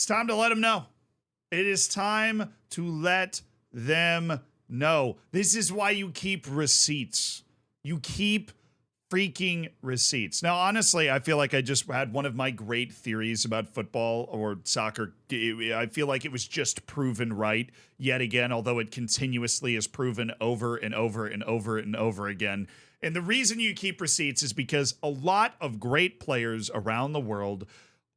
time to let them know. It is time to let them know. This is why you keep receipts. You keep freaking receipts. Now, honestly, I feel like I just had one of my great theories about football or soccer. I feel like it was just proven right yet again, although it continuously is proven over and over and over and over again. And the reason you keep receipts is because a lot of great players around the world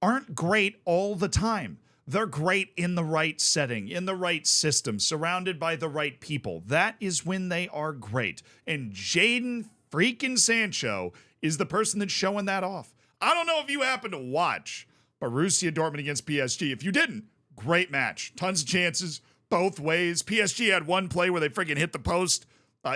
aren't great all the time. They're great in the right setting, in the right system, surrounded by the right people. That is when they are great. And Jadon freaking Sancho is the person that's showing that off. I don't know if you happen to watch Borussia Dortmund against PSG. If you didn't, great match. Tons of chances both ways. PSG had one play where they freaking hit the post,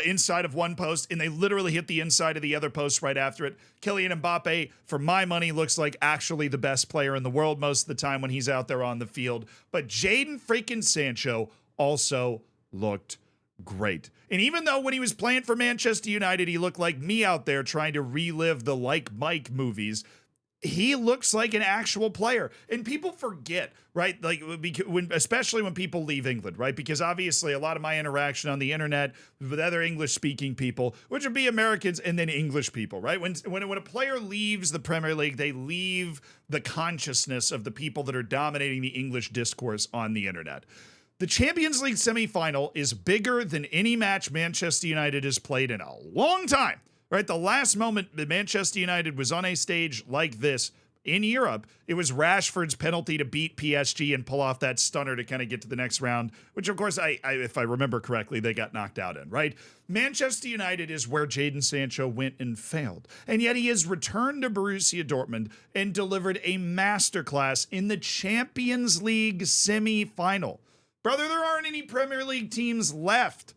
inside of one post, and they literally hit the inside of the other post right after it. Kylian Mbappe, for my money, looks like actually the best player in the world most of the time when he's out there on the field. But Jadon freaking Sancho also looked great. And even though when he was playing for Manchester United, he looked like me out there trying to relive the Like Mike movies, he looks like an actual player. And people forget, right? Like, especially when people leave England, right? Because obviously a lot of my interaction on the internet with other English-speaking people, which would be Americans and then English people, right? When a player leaves the Premier League, they leave the consciousness of the people that are dominating the English discourse on the internet. The Champions League semifinal is bigger than any match Manchester United has played in a long time, right? The last moment that Manchester United was on a stage like this in Europe, it was Rashford's penalty to beat PSG and pull off that stunner to kind of get to the next round, which of course, if I remember correctly, they got knocked out in, right? Manchester United is where Jadon Sancho went and failed. And yet he has returned to Borussia Dortmund and delivered a masterclass in the Champions League semifinal. Brother, there aren't any Premier League teams left.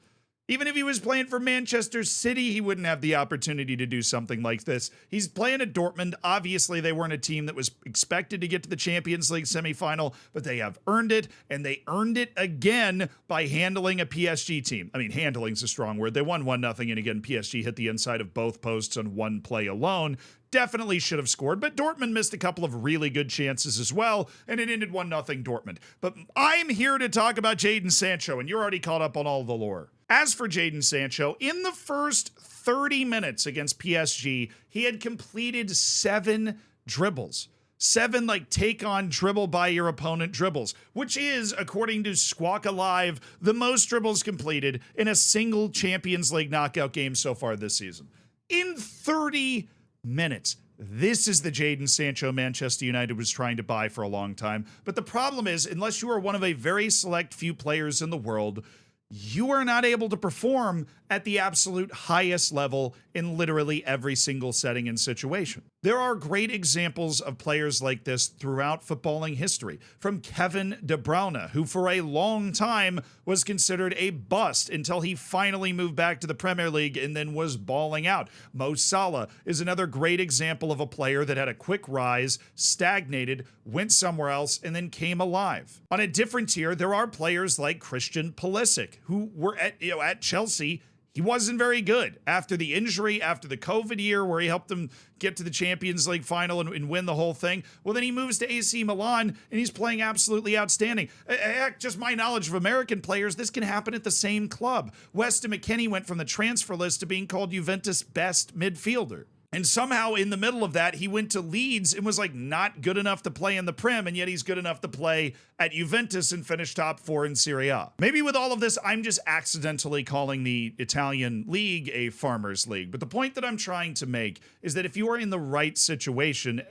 Even if he was playing for Manchester City, he wouldn't have the opportunity to do something like this. He's playing at Dortmund. Obviously, they weren't a team that was expected to get to the Champions League semifinal, but they have earned it, and they earned it again by handling a PSG team. I mean, handling's a strong word. They won 1-0, and again, PSG hit the inside of both posts on one play alone. Definitely should have scored, but Dortmund missed a couple of really good chances as well, and it ended 1-0 Dortmund. But I'm here to talk about Jadon Sancho, and you're already caught up on all the lore. As for Jadon Sancho, in the first 30 minutes against PSG, he had completed 7 dribbles. 7 take on dribble by your opponent dribbles, which is, according to Squawk Alive, the most dribbles completed in a single Champions League knockout game so far this season. In 30 minutes. This is the Jadon Sancho Manchester United was trying to buy for a long time. But the problem is, unless you are one of a very select few players in the world, you are not able to perform at the absolute highest level in literally every single setting and situation. There are great examples of players like this throughout footballing history, from Kevin De Bruyne, who for a long time was considered a bust until he finally moved back to the Premier League and then was balling out. Mo Salah is another great example of a player that had a quick rise, stagnated, went somewhere else, and then came alive. On a different tier, there are players like Christian Pulisic, who were at Chelsea. He wasn't very good after the injury, after the COVID year where he helped them get to the Champions League final and win the whole thing. Well, then he moves to AC Milan and he's playing absolutely outstanding. Heck, just my knowledge of American players, this can happen at the same club. Weston McKennie went from the transfer list to being called Juventus' best midfielder. And somehow in the middle of that, he went to Leeds and was not good enough to play in the Prem, and yet he's good enough to play at Juventus and finish top 4 in Serie A. Maybe with all of this, I'm just accidentally calling the Italian league a farmers league. But the point that I'm trying to make is that if you are in the right situation,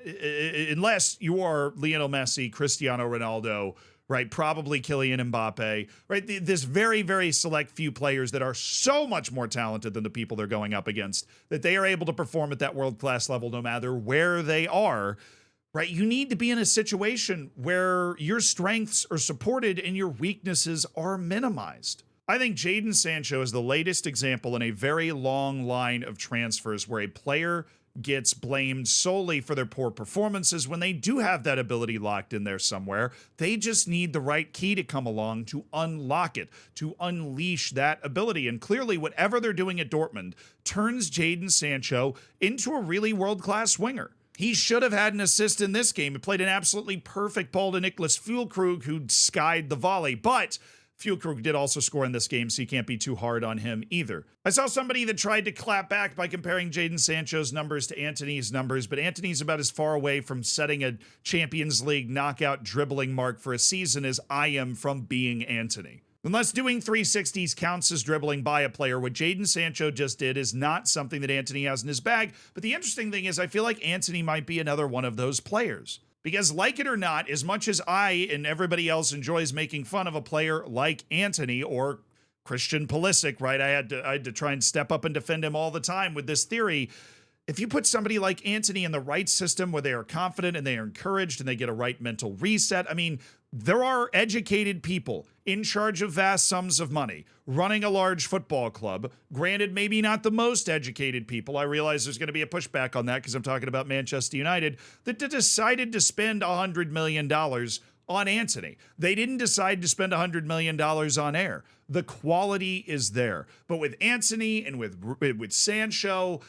unless you are Lionel Messi, Cristiano Ronaldo, right, probably Kylian Mbappe, right? This very, very select few players that are so much more talented than the people they're going up against, that they are able to perform at that world-class level no matter where they are, right? You need to be in a situation where your strengths are supported and your weaknesses are minimized. I think Jadon Sancho is the latest example in a very long line of transfers where a player gets blamed solely for their poor performances when they do have that ability locked in there somewhere. They just need the right key to come along to unlock it, to unleash that ability. And clearly, whatever they're doing at Dortmund turns Jadon Sancho into a really world-class winger. He should have had an assist in this game. He played an absolutely perfect ball to Nicholas Füllkrug, who skied the volley. But Füllkrug did also score in this game, so you can't be too hard on him either. I saw somebody that tried to clap back by comparing Jadon Sancho's numbers to Antony's numbers, but Antony's about as far away from setting a Champions League knockout dribbling mark for a season as I am from being Antony. Unless doing 360s counts as dribbling by a player, what Jadon Sancho just did is not something that Antony has in his bag. But the interesting thing is I feel like Antony might be another one of those players. Because like it or not, as much as I and everybody else enjoys making fun of a player like Antony or Christian Pulisic, right? I had to try and step up and defend him all the time with this theory. If you put somebody like Antony in the right system where they are confident and they are encouraged and they get a right mental reset, I mean, there are educated people in charge of vast sums of money running a large football club. Granted, maybe not the most educated people. I realize there's going to be a pushback on that because I'm talking about Manchester United that decided to spend $100 million on Antony. They didn't decide to spend $100 million on air. The quality is there. But with Antony and with Sancho,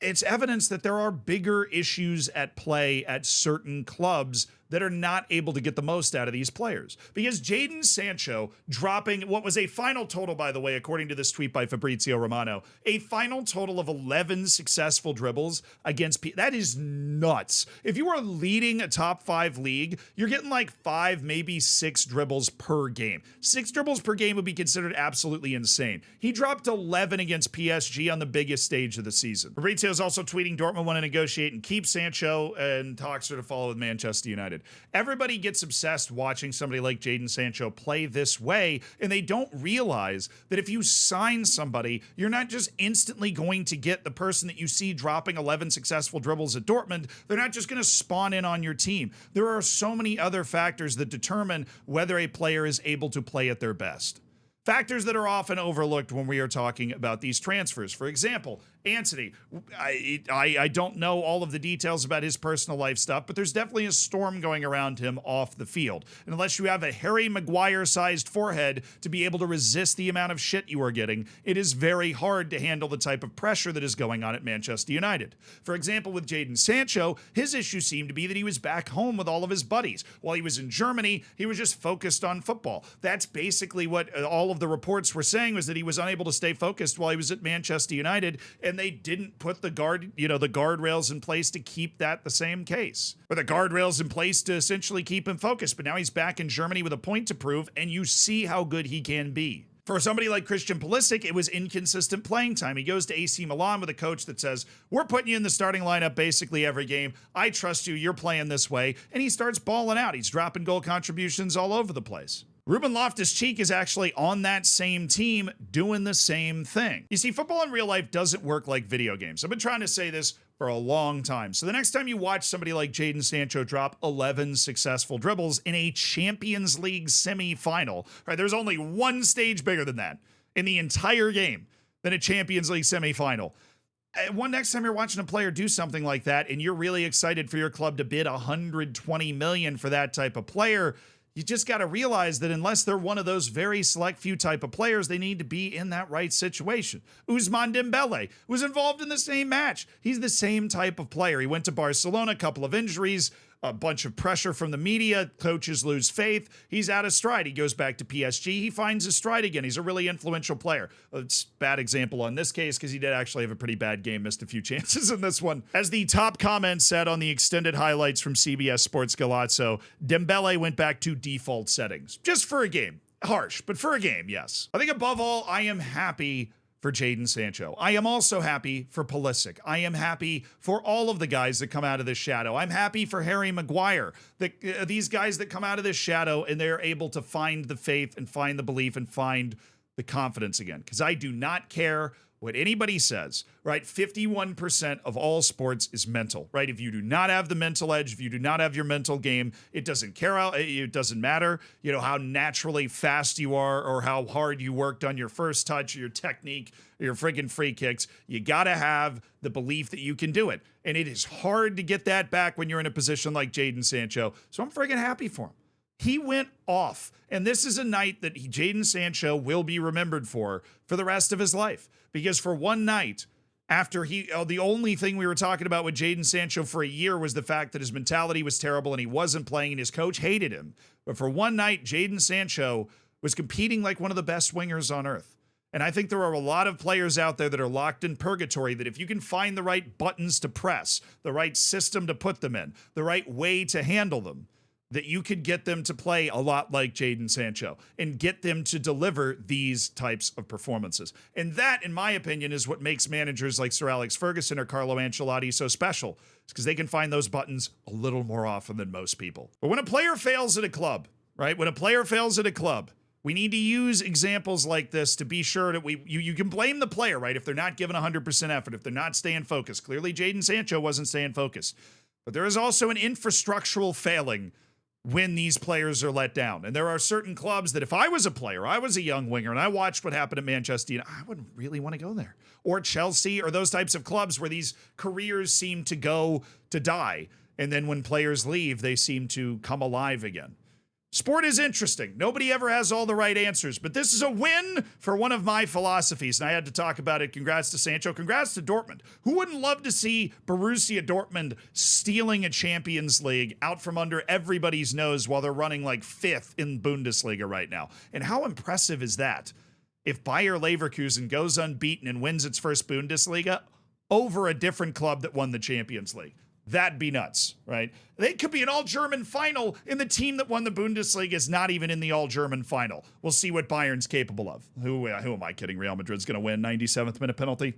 it's evidence that there are bigger issues at play at certain clubs that are not able to get the most out of these players. Because Jadon Sancho dropping what was a final total, by the way, according to this tweet by Fabrizio Romano, a final total of 11 successful dribbles against that is nuts. If you are leading a top 5 league, you're getting like 5, maybe 6 dribbles per game. 6 dribbles per game would be considered absolutely insane. He dropped 11 against PSG on the biggest stage of the season. Fabrizio is also tweeting Dortmund want to negotiate and keep Sancho, and talks are to follow with Manchester United. Everybody gets obsessed watching somebody like Jadon Sancho play this way, and they don't realize that if you sign somebody, you're not just instantly going to get the person that you see dropping 11 successful dribbles at Dortmund. They're not just going to spawn in on your team. There are so many other factors that determine whether a player is able to play at their best. Factors that are often overlooked when we are talking about these transfers. For example, Antony, I don't know all of the details about his personal life stuff, but there's definitely a storm going around him off the field. And unless you have a Harry Maguire-sized forehead to be able to resist the amount of shit you are getting, it is very hard to handle the type of pressure that is going on at Manchester United. For example, with Jadon Sancho, his issue seemed to be that he was back home with all of his buddies. While he was in Germany, he was just focused on football. That's basically what all of the reports were saying, was that he was unable to stay focused while he was at Manchester United, and they didn't put the guardrails in place to keep that the same case. Or the guardrails in place to essentially keep him focused. But now he's back in Germany with a point to prove, and you see how good he can be. For somebody like Christian Pulisic, it was inconsistent playing time. He goes to AC Milan with a coach that says, we're putting you in the starting lineup basically every game. I trust you. You're playing this way. And he starts balling out. He's dropping goal contributions all over the place. Ruben Loftus-Cheek is actually on that same team doing the same thing. You see, football in real life doesn't work like video games. I've been trying to say this for a long time. So the next time you watch somebody like Jadon Sancho drop 11 successful dribbles in a Champions League semi-final, right? There's only one stage bigger than that in the entire game than a Champions League semi-final. Next time you're watching a player do something like that and you're really excited for your club to bid $120 million for that type of player, you just got to realize that unless they're one of those very select few type of players, they need to be in that right situation. Ousmane Dembele was involved in the same match. He's the same type of player. He went to Barcelona, a couple of injuries, a bunch of pressure from the media. Coaches lose faith. He's out of stride. He goes back to PSG. He finds his stride again. He's a really influential player. It's a bad example on this case because he did actually have a pretty bad game, missed a few chances in this one. As the top comment said on the extended highlights from CBS Sports Galazzo, Dembele went back to default settings. Just for a game. Harsh, but for a game, yes. I think above all, I am happy for Jadon Sancho. I am also happy for Pulisic. I am happy for all of the guys that come out of this shadow. I'm happy for Harry Maguire. These guys that come out of this shadow and they're able to find the faith and find the belief and find the confidence again. Because I do not care what anybody says, right? 51% of all sports is mental, right? If you do not have the mental edge, if you do not have your mental game, it doesn't it doesn't matter, how naturally fast you are or how hard you worked on your first touch, your technique, your friggin' free kicks. You got to have the belief that you can do it. And it is hard to get that back when you're in a position like Jadon Sancho. So I'm friggin' happy for him. He went off, and this is a night that Jadon Sancho will be remembered for the rest of his life. Because for one night, after the only thing we were talking about with Jadon Sancho for a year was the fact that his mentality was terrible and he wasn't playing and his coach hated him. But for one night, Jadon Sancho was competing like one of the best wingers on earth. And I think there are a lot of players out there that are locked in purgatory that if you can find the right buttons to press, the right system to put them in, the right way to handle them, that you could get them to play a lot like Jadon Sancho and get them to deliver these types of performances. And that, in my opinion, is what makes managers like Sir Alex Ferguson or Carlo Ancelotti so special. It's because they can find those buttons a little more often than most people. But when a player fails at a club, right? When a player fails at a club, we need to use examples like this to be sure that you can blame the player, right? If they're not giving 100% effort, if they're not staying focused. Clearly, Jadon Sancho wasn't staying focused. But there is also an infrastructural failing when these players are let down. And there are certain clubs that if I was a player, I was a young winger, and I watched what happened at Manchester United, I wouldn't really want to go there. Or Chelsea, or those types of clubs where these careers seem to go to die. And then when players leave, they seem to come alive again. Sport is interesting. Nobody ever has all the right answers, but this is a win for one of my philosophies, and I had to talk about it. Congrats to Sancho. Congrats to Dortmund. Who wouldn't love to see Borussia Dortmund stealing a Champions League out from under everybody's nose while they're running like 5th in Bundesliga right now? And how impressive is that if Bayer Leverkusen goes unbeaten and wins its first Bundesliga over a different club that won the Champions League? That'd be nuts, right? They could be an all-German final, and the team that won the Bundesliga is not even in the all-German final. We'll see what Bayern's capable of. Who am I kidding? Real Madrid's going to win. 97th minute penalty.